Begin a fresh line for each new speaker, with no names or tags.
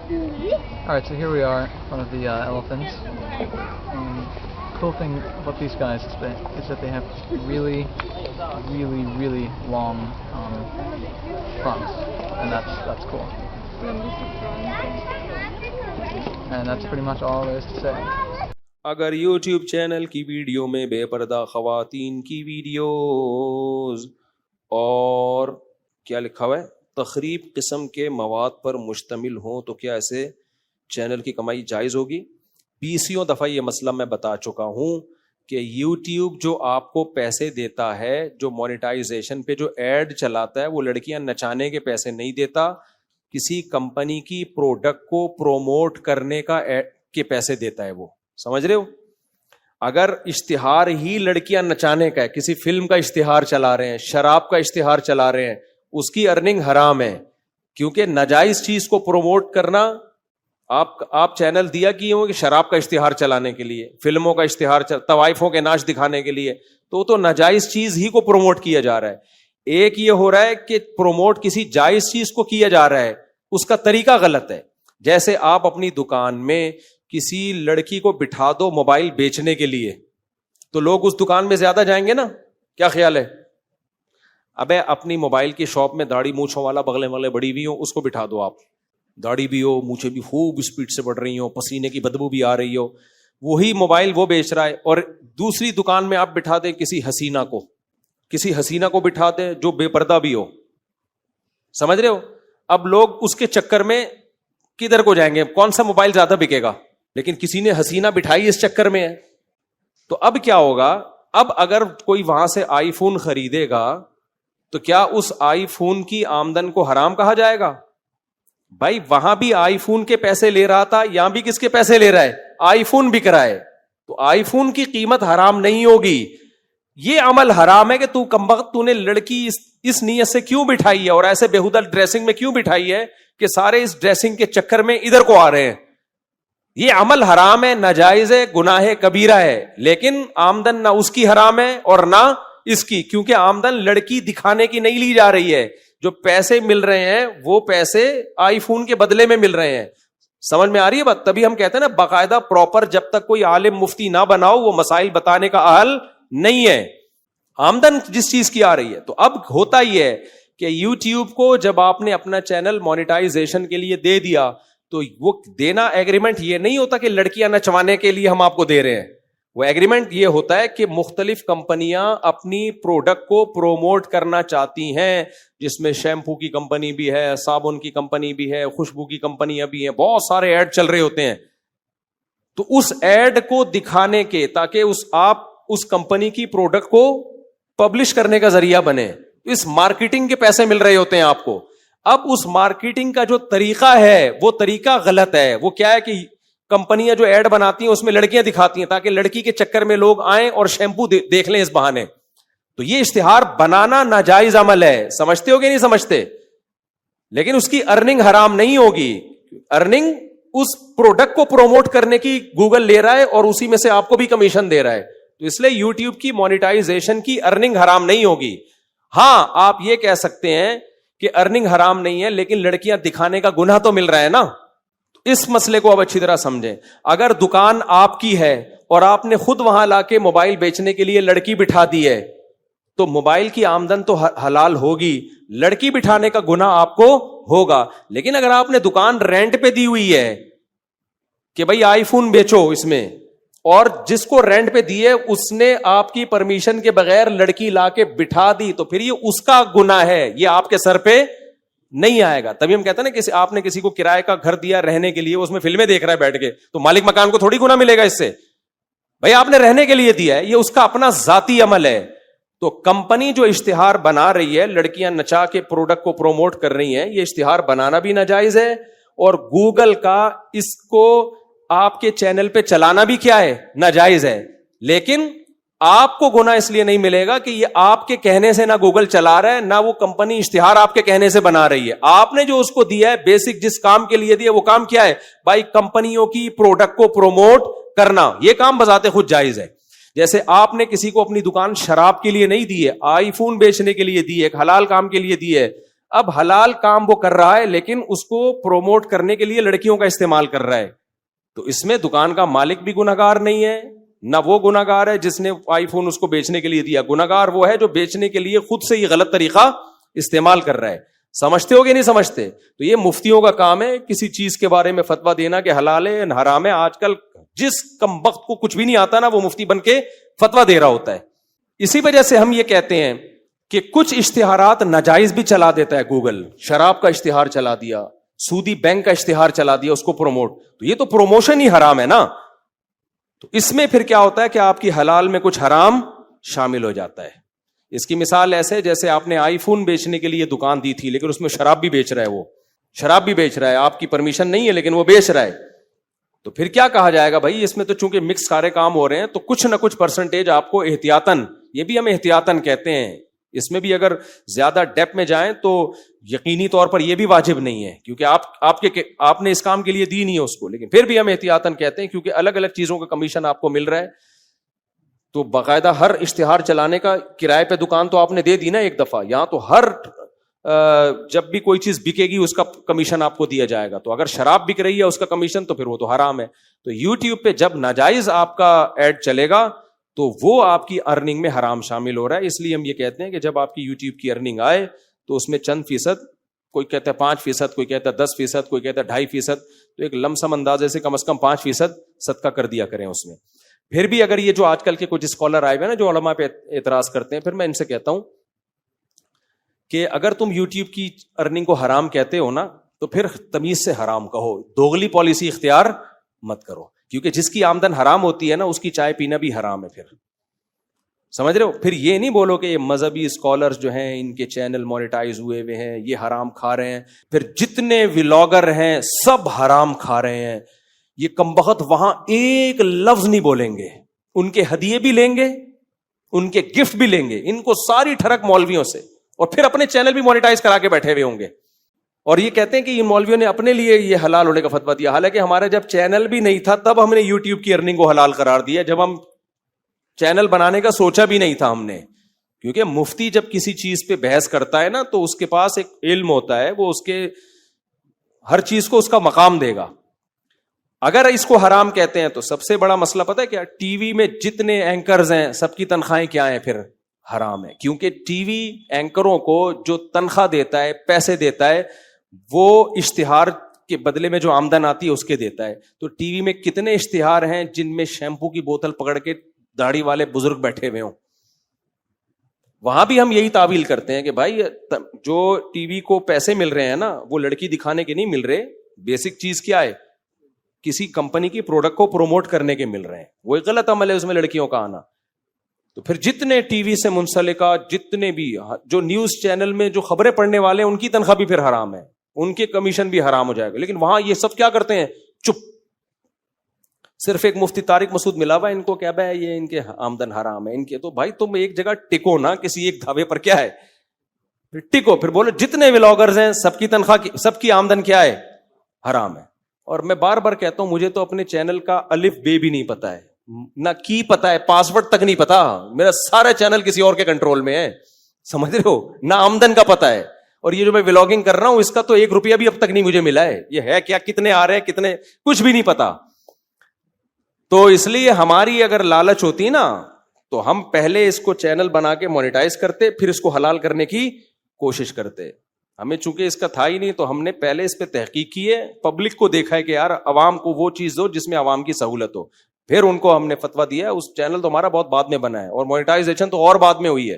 Alright, so here we are in front of the elephants. Cool thing about these guys is that they have really long fronts, and that's cool. And that's pretty much all there is to say.
اگر YouTube channel کی video میں بے پردہ خواتین کی videos اور کیا لکھا ہوا ہے تخریب قسم کے مواد پر مشتمل ہوں تو کیا ایسے چینل کی کمائی جائز ہوگی؟ 20 دفعہ یہ مسئلہ میں بتا چکا ہوں کہ یوٹیوب جو آپ کو پیسے دیتا ہے، جو مونیٹائزیشن پہ جو ایڈ چلاتا ہے، وہ لڑکیاں نچانے کے پیسے نہیں دیتا، کسی کمپنی کی پروڈکٹ کو پروموٹ کرنے کے پیسے دیتا ہے. وہ سمجھ رہے ہو؟ اگر اشتہار ہی لڑکیاں نچانے کا ہے، کسی فلم کا اشتہار چلا رہے ہیں، شراب کا اشتہار چلا رہے ہیں، اس کی ارننگ حرام ہے، کیونکہ ناجائز چیز کو پروموٹ کرنا. آپ چینل دیا کیے ہوں کہ شراب کا اشتہار چلانے کے لیے، فلموں کا اشتہار طوائفوں کے ناچ دکھانے کے لیے، تو ناجائز چیز ہی کو پروموٹ کیا جا رہا ہے. ایک یہ ہو رہا ہے کہ پروموٹ کسی جائز چیز کو کیا جا رہا ہے، اس کا طریقہ غلط ہے. جیسے آپ اپنی دکان میں کسی لڑکی کو بٹھا دو موبائل بیچنے کے لیے، تو لوگ اس دکان میں زیادہ جائیں گے نا؟ کیا خیال ہے؟ ابے اپنی موبائل کی شاپ میں داڑھی مونچھوں والا بغلے والے بڑی بھی ہو، اس کو بٹھا دو. آپ داڑھی بھی ہو، مونچھیں بھی خوب اسپیڈ سے بڑھ رہی ہو، پسینے کی بدبو بھی آ رہی ہو، وہی موبائل وہ بیچ رہا ہے. اور دوسری دکان میں آپ بٹھا دیں کسی حسینہ کو بٹھا دیں جو بے پردہ بھی ہو. سمجھ رہے ہو؟ اب لوگ اس کے چکر میں کدھر کو جائیں گے؟ کون سا موبائل زیادہ بکے گا؟ لیکن کسی نے حسینہ بٹھائی اس چکر میں ہے. تو اب کیا ہوگا؟ اب اگر کوئی وہاں سے آئی فون خریدے گا تو کیا اس آئی فون کی آمدن کو حرام کہا جائے گا؟ بھائی وہاں بھی آئی فون کے پیسے لے رہا تھا، یہاں بھی کس کے پیسے لے رہا ہے؟ آئی فون بک رہا ہے، تو آئی فون کی قیمت حرام نہیں ہوگی. یہ عمل حرام ہے کہ تو کمبخت تو نے لڑکی اس نیت سے کیوں بٹھائی ہے اور ایسے بےہودہ ڈریسنگ میں کیوں بٹھائی ہے کہ سارے اس ڈریسنگ کے چکر میں ادھر کو آ رہے ہیں. یہ عمل حرام ہے، ناجائز ہے، گناہ کبیرہ ہے. لیکن آمدن نہ اس کی حرام ہے اور نہ اس کی، کیونکہ آمدن لڑکی دکھانے کی نہیں لی جا رہی ہے. جو پیسے مل رہے ہیں وہ پیسے آئی فون کے بدلے میں مل رہے ہیں. سمجھ میں آ رہی ہے بات؟ تبھی ہم کہتے ہیں نا باقاعدہ پراپر جب تک کوئی عالم مفتی نہ بناؤ وہ مسائل بتانے کا اہل نہیں ہے. آمدن جس چیز کی آ رہی ہے. تو اب ہوتا یہ ہے کہ یوٹیوب کو جب آپ نے اپنا چینل مونیٹائزیشن کے لیے دے دیا تو وہ دینا ایگریمنٹ یہ نہیں ہوتا کہ لڑکیاں نچوانے کے لیے ہم آپ کو دے رہے ہیں. وہ ایگریمنٹ یہ ہوتا ہے کہ مختلف کمپنیاں اپنی پروڈکٹ کو پروموٹ کرنا چاہتی ہیں، جس میں شیمپو کی کمپنی بھی ہے، صابن کی کمپنی بھی ہے، خوشبو کی کمپنیاں بھی ہیں، بہت سارے ایڈ چل رہے ہوتے ہیں. تو اس ایڈ کو دکھانے کے تاکہ آپ اس کمپنی کی پروڈکٹ کو پبلش کرنے کا ذریعہ بنے، اس مارکیٹنگ کے پیسے مل رہے ہوتے ہیں آپ کو. اب اس مارکیٹنگ کا جو طریقہ ہے وہ طریقہ غلط ہے. وہ کیا ہے کہ کمپنیاں جو ایڈ بناتی ہیں اس میں لڑکیاں دکھاتی ہیں تاکہ لڑکی کے چکر میں لوگ آئیں اور شیمپو دیکھ لیں اس بہانے. تو یہ اشتہار بنانا ناجائز عمل ہے. سمجھتے ہو کہ نہیں سمجھتے؟ لیکن اس کی ارننگ حرام نہیں ہوگی. ارننگ اس پروڈکٹ کو پروموٹ کرنے کی گوگل لے رہا ہے اور اسی میں سے آپ کو بھی کمیشن دے رہا ہے. تو اس لیے یوٹیوب کی مونیٹائزیشن کی ارننگ حرام نہیں ہوگی. ہاں آپ یہ کہہ سکتے ہیں کہ ارننگ حرام نہیں ہے لیکن لڑکیاں دکھانے کا گناہ تو مل رہا ہے نا. اس مسئلے کو اب اچھی طرح سمجھیں. اگر دکان آپ کی ہے اور آپ نے خود وہاں لا کے موبائل بیچنے کے لیے لڑکی بٹھا دی ہے تو موبائل کی آمدن تو حلال ہوگی، لڑکی بٹھانے کا گناہ آپ کو ہوگا. لیکن اگر آپ نے دکان رینٹ پہ دی ہوئی ہے کہ بھائی آئی فون بیچو اس میں، اور جس کو رینٹ پہ دیے اس نے آپ کی پرمیشن کے بغیر لڑکی لا کے بٹھا دی، تو پھر یہ اس کا گناہ ہے، یہ آپ کے سر پہ نہیں آئے گا. تبھی ہم کہتے ہیں نا کہ آپ نے کسی کو کرائے کا گھر دیا رہنے کے لیے، اس میں فلمیں دیکھ رہا ہے بیٹھ کے، تو مالک مکان کو تھوڑی گناہ ملے گا اس سے. بھائی آپ نے رہنے کے لیے دیا ہے، یہ اس کا اپنا ذاتی عمل ہے. تو کمپنی جو اشتہار بنا رہی ہے، لڑکیاں نچا کے پروڈکٹ کو پروموٹ کر رہی ہیں، یہ اشتہار بنانا بھی ناجائز ہے، اور گوگل کا اس کو آپ کے چینل پہ چلانا بھی کیا ہے؟ ناجائز ہے. لیکن آپ کو گناہ اس لیے نہیں ملے گا کہ یہ آپ کے کہنے سے نہ گوگل چلا رہا ہے، نہ وہ کمپنی اشتہار آپ کے کہنے سے بنا رہی ہے. آپ نے جو اس کو دیا ہے، بیسک جس کام کے لیے دیا وہ کام کیا ہے؟ بھائی کمپنیوں کی پروڈکٹ کو پروموٹ کرنا. یہ کام بذات خود جائز ہے. جیسے آپ نے کسی کو اپنی دکان شراب کے لیے نہیں دی ہے، آئی فون بیچنے کے لیے دی ہے، ایک حلال کام کے لیے دی ہے. اب حلال کام وہ کر رہا ہے لیکن اس کو پروموٹ کرنے کے لیے لڑکیوں کا استعمال کر رہا ہے, تو اس میں دکان کا مالک بھی گنہگار نہیں ہے, نہ وہ گنہگار ہے جس نے آئی فون اس کو بیچنے کے لیے دیا, گنہگار وہ ہے جو بیچنے کے لیے خود سے یہ غلط طریقہ استعمال کر رہا ہے. سمجھتے ہو کہ نہیں سمجھتے؟ تو یہ مفتیوں کا کام ہے کسی چیز کے بارے میں فتویٰ دینا کہ حلال ہے حرام ہے. آج کل جس کمبخت کو کچھ بھی نہیں آتا نا وہ مفتی بن کے فتویٰ دے رہا ہوتا ہے. اسی وجہ سے ہم یہ کہتے ہیں کہ کچھ اشتہارات ناجائز بھی چلا دیتا ہے گوگل. شراب کا اشتہار چلا دیا, سودی بینک کا اشتہار چلا دیا, اس کو پروموٹ, تو یہ تو پروموشن ہی حرام ہے نا. تو اس میں پھر کیا ہوتا ہے کہ آپ کی حلال میں کچھ حرام شامل ہو جاتا ہے. اس کی مثال ایسے جیسے آپ نے آئی فون بیچنے کے لیے دکان دی تھی لیکن اس میں شراب بھی بیچ رہا ہے, وہ شراب بھی بیچ رہا ہے, آپ کی پرمیشن نہیں ہے لیکن وہ بیچ رہا ہے, تو پھر کیا کہا جائے گا بھائی اس میں تو چونکہ مکس سارے کام ہو رہے ہیں تو کچھ نہ کچھ پرسنٹیج آپ کو احتیاطاً, یہ بھی ہم احتیاطاً کہتے ہیں, اس میں بھی اگر زیادہ ڈیپ میں جائیں تو یقینی طور پر یہ بھی واجب نہیں ہے کیونکہ آپ نے اس کام کے لیے دی نہیں ہے اس کو, لیکن پھر بھی ہم احتیاطاً کہتے ہیں کیونکہ الگ الگ چیزوں کا کمیشن آپ کو مل رہا ہے. تو باقاعدہ ہر اشتہار چلانے کا کرائے پہ دکان تو آپ نے دے دی نا ایک دفعہ, یہاں تو ہر جب بھی کوئی چیز بکے گی اس کا کمیشن آپ کو دیا جائے گا. تو اگر شراب بک رہی ہے اس کا کمیشن تو پھر وہ تو حرام ہے. تو یوٹیوب پہ جب ناجائز آپ کا ایڈ چلے گا تو وہ آپ کی ارننگ میں حرام شامل ہو رہا ہے. اس لیے ہم یہ کہتے ہیں کہ جب آپ کی یوٹیوب کی ارننگ آئے تو اس میں چند فیصد, کوئی کہتا ہے 5%, کوئی کہتا ہے 10%, کوئی کہتا ہے 2.5%, تو ایک لم سم اندازے سے کم از کم 5% صدقہ کر دیا کریں اس میں. پھر بھی اگر یہ جو آج کل کے کچھ اسکالر آئے ہوئے نا جو علماء پہ اعتراض کرتے ہیں, پھر میں ان سے کہتا ہوں کہ اگر تم یوٹیوب کی ارننگ کو حرام کہتے ہو نا تو پھر تمیز سے حرام کہو, دوغلی پالیسی اختیار مت کرو, کیونکہ جس کی آمدن حرام ہوتی ہے نا اس کی چائے پینا بھی حرام ہے. پھر سمجھ رہے ہو؟ پھر یہ نہیں بولو کہ یہ مذہبی اسکالرز جو ہیں ان کے چینل مونیٹائز ہوئے ہوئے ہیں یہ حرام کھا رہے ہیں, پھر جتنے ولاگر ہیں سب حرام کھا رہے ہیں. یہ کمبخت وہاں ایک لفظ نہیں بولیں گے, ان کے ہدیے بھی لیں گے, ان کے گفٹ بھی لیں گے, ان کو ساری ٹھڑک مولویوں سے, اور پھر اپنے چینل بھی مونیٹائز کرا کے بیٹھے ہوئے ہوں گے. اور یہ کہتے ہیں کہ ان مولویوں نے اپنے لیے یہ حلال ہونے کا فتویٰ دیا, حالانکہ ہمارا جب چینل بھی نہیں تھا تب ہم نے یوٹیوب کی ارننگ کو حلال قرار دیا, جب ہم چینل بنانے کا سوچا بھی نہیں تھا ہم نے. کیونکہ مفتی جب کسی چیز پہ بحث کرتا ہے نا تو اس کے پاس ایک علم ہوتا ہے, وہ اس کے ہر چیز کو اس کا مقام دے گا. اگر اس کو حرام کہتے ہیں تو سب سے بڑا مسئلہ پتہ ہے کیا, ٹی وی میں جتنے اینکرز ہیں سب کی تنخواہیں کیا ہیں, پھر حرام ہے. کیونکہ ٹی وی اینکروں کو جو تنخواہ دیتا ہے, پیسے دیتا ہے, وہ اشتہار کے بدلے میں جو آمدن آتی ہے اس کے دیتا ہے. تو ٹی وی میں کتنے اشتہار ہیں جن میں شیمپو کی بوتل پکڑ کے داڑھی والے بزرگ بیٹھے ہوئے ہوں. وہاں بھی ہم یہی تعویل کرتے ہیں کہ بھائی جو ٹی وی کو پیسے مل رہے ہیں نا وہ لڑکی دکھانے کے نہیں مل رہے, بیسک چیز کیا ہے, کسی کمپنی کی پروڈکٹ کو پروموٹ کرنے کے مل رہے ہیں. وہ ایک غلط عمل ہے اس میں لڑکیوں کا آنا. تو پھر جتنے ٹی وی سے منسلکہ جتنے بھی جو نیوز چینل میں جو خبریں پڑھنے والے ہیں ان کی تنخواہ بھی پھر حرام ہے, ان کے کمیشن بھی حرام ہو جائے گا. لیکن وہاں یہ سب کیا کرتے ہیں, چپ. صرف ایک مفتی طارق مسعود ملا ہوا ان کو کیا بھائی یہ ان کے آمدن حرام ہے ان کے. تو بھائی تم ایک جگہ ٹکو نا, کسی ایک دھاوے پر کیا ہے, پھر ٹکو, پھر بولو جتنے ولاگرز ہیں سب کی تنخواہ سب کی آمدن کیا ہے, حرام ہے. اور میں بار بار کہتا ہوں مجھے تو اپنے چینل کا الف بے بھی نہیں پتا ہے, نہ کی پتا ہے, پاسورڈ تک نہیں پتا. میرا سارا چینل کسی اور کے کنٹرول میں ہے, سمجھ رہے ہو, نہ آمدن کا پتا ہے. اور یہ جو میں ولاگنگ کر رہا ہوں اس کا تو 1 روپیہ بھی اب تک نہیں مجھے ملا ہے. یہ ہے کیا, کتنے آ رہے ہیں, کتنے, کچھ بھی نہیں پتا. تو اس لیے ہماری اگر لالچ ہوتی نا تو ہم پہلے اس کو چینل بنا کے مونیٹائز کرتے, پھر اس کو حلال کرنے کی کوشش کرتے. ہمیں چونکہ اس کا تھا ہی نہیں تو ہم نے پہلے اس پہ تحقیق کی ہے, پبلک کو دیکھا ہے کہ یار عوام کو وہ چیز دو جس میں عوام کی سہولت ہو, پھر ان کو ہم نے فتویٰ دیا ہے. اس چینل تو ہمارا بہت بعد میں بنا ہے اور مونیٹائزیشن تو اور بعد میں ہوئی ہے.